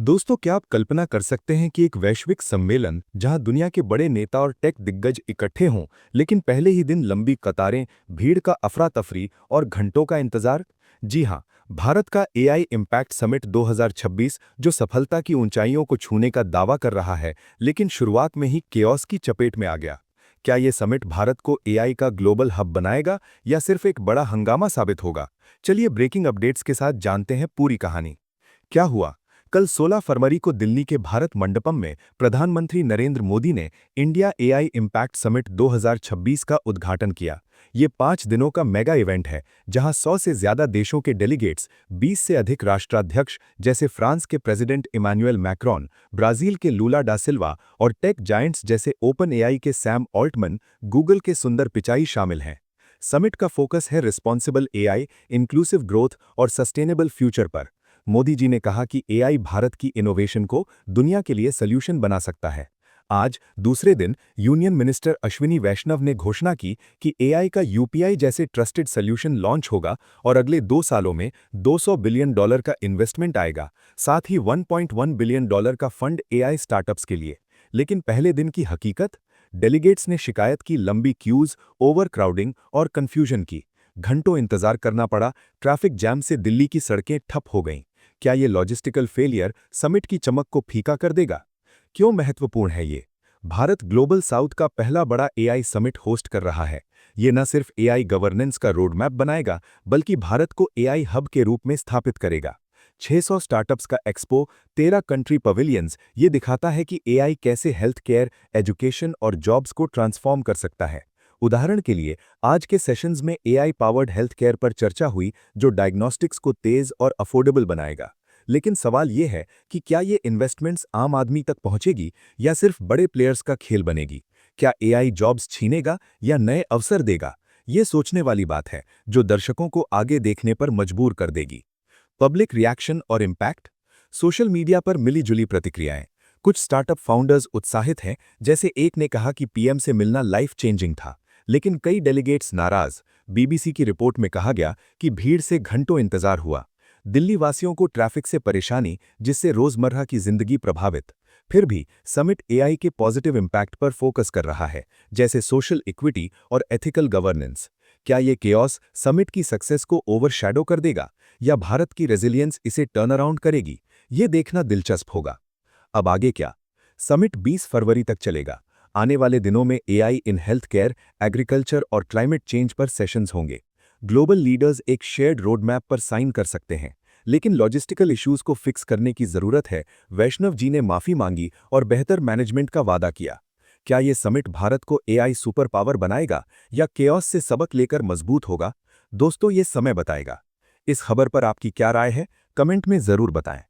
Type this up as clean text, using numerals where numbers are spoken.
दोस्तों, क्या आप कल्पना कर सकते हैं कि एक वैश्विक सम्मेलन जहां दुनिया के बड़े नेता और टेक दिग्गज इकट्ठे हों, लेकिन पहले ही दिन लंबी कतारें, भीड़ का अफरा तफरी और घंटों का इंतजार? जी हां, भारत का एआई इम्पैक्ट समिट 2026 जो सफलता की ऊंचाइयों को छूने का दावा कर रहा है, लेकिन शुरुआत में ही केओस की चपेट में आ गया। क्या ये समिट भारत को एआई का ग्लोबल हब बनाएगा या सिर्फ एक बड़ा हंगामा साबित होगा? चलिए ब्रेकिंग अपडेट्स के साथ जानते हैं पूरी कहानी। क्या हुआ? कल 16 फरवरी को दिल्ली के भारत मंडपम में प्रधानमंत्री नरेंद्र मोदी ने इंडिया एआई इम्पैक्ट समिट 2026 का उद्घाटन किया। ये 5 दिनों का मेगा इवेंट है, जहां 100 से ज्यादा देशों के डेलीगेट्स, 20 से अधिक राष्ट्राध्यक्ष जैसे फ्रांस के प्रेसिडेंट इमानुएल मैक्रोन, ब्राजील के लूला डा सिल्वा और टेक जायंट्स जैसे ओपन एआई के सैम ऑल्टमन, गूगल के सुंदर पिचाई शामिल हैं। समिट का फोकस है रिस्पॉन्सिबल एआई, इंक्लूसिव ग्रोथ और सस्टेनेबल फ्यूचर पर। मोदी जी ने कहा कि एआई भारत की इनोवेशन को दुनिया के लिए सॉल्यूशन बना सकता है। आज दूसरे दिन यूनियन मिनिस्टर अश्विनी वैष्णव ने घोषणा की कि एआई का यूपीआई जैसे ट्रस्टेड सॉल्यूशन लॉन्च होगा और अगले 2 सालों में $200 बिलियन का इन्वेस्टमेंट आएगा, साथ ही $1.1 बिलियन का फंड एआई स्टार्टअप्स के लिए। लेकिन पहले दिन की हकीकत? डेलीगेट्स ने शिकायत की लंबी क्यूज, ओवर क्राउडिंग और कंफ्यूजन की। घंटों इंतजार करना पड़ा, ट्रैफिक जैम से दिल्ली की सड़कें ठप हो गईं। क्या ये लॉजिस्टिकल फेलियर समिट की चमक को फीका कर देगा? क्यों महत्वपूर्ण है ये? भारत ग्लोबल साउथ का पहला बड़ा एआई समिट होस्ट कर रहा है। ये न सिर्फ एआई गवर्नेंस का रोडमैप बनाएगा, बल्कि भारत को एआई हब के रूप में स्थापित करेगा। 600 स्टार्टअप्स का एक्सपो, 13 कंट्री पवेलियंस, ये दिखाता है कि एआई कैसे हेल्थ केयर, एजुकेशन और जॉब्स को ट्रांसफॉर्म कर सकता है। उदाहरण के लिए, आज के सेशंस में एआई पावर्ड हेल्थ केयर पर चर्चा हुई, जो डायग्नोस्टिक्स को तेज और अफोर्डेबल बनाएगा। लेकिन सवाल ये है कि क्या ये इन्वेस्टमेंट्स आम आदमी तक पहुंचेगी या सिर्फ बड़े प्लेयर्स का खेल बनेगी? क्या एआई जॉब्स छीनेगा या नए अवसर देगा? ये सोचने वाली बात है, जो दर्शकों को आगे देखने पर मजबूर कर देगी। पब्लिक रिएक्शन और इम्पैक्ट? सोशल मीडिया पर मिली-जुली प्रतिक्रियाएं। कुछ स्टार्टअप फाउंडर्स उत्साहित हैं, जैसे एक ने कहा कि पीएम से मिलना लाइफ चेंजिंग था। लेकिन कई डेलीगेट्स नाराज। बीबीसी की रिपोर्ट में कहा गया कि भीड़ से घंटों इंतजार हुआ। दिल्ली वासियों को ट्रैफिक से परेशानी, जिससे रोजमर्रा की जिंदगी प्रभावित। फिर भी समिट एआई के पॉजिटिव इम्पैक्ट पर फोकस कर रहा है, जैसे सोशल इक्विटी और एथिकल गवर्नेंस। क्या ये केओस समिट की सक्सेस को ओवरशैडो कर देगा या भारत की रेजिलियंस इसे टर्न अराउंड करेगी? ये देखना दिलचस्प होगा। अब आगे क्या? समिट 20 फरवरी तक चलेगा। आने वाले दिनों में AI in health care, agriculture और क्लाइमेट चेंज पर सेशंस होंगे। ग्लोबल लीडर्स एक शेयर्ड रोड मैप पर साइन कर सकते हैं, लेकिन लॉजिस्टिकल इश्यूज को फिक्स करने की जरूरत है। वैष्णव जी ने माफी मांगी और बेहतर मैनेजमेंट का वादा किया। क्या ये समिट भारत को एआई सुपर पावर बनाएगा या केओस से सबक लेकर मजबूत होगा? दोस्तों, ये समय बताएगा। इस खबर पर आपकी क्या राय है? कमेंट में जरूर बताएं।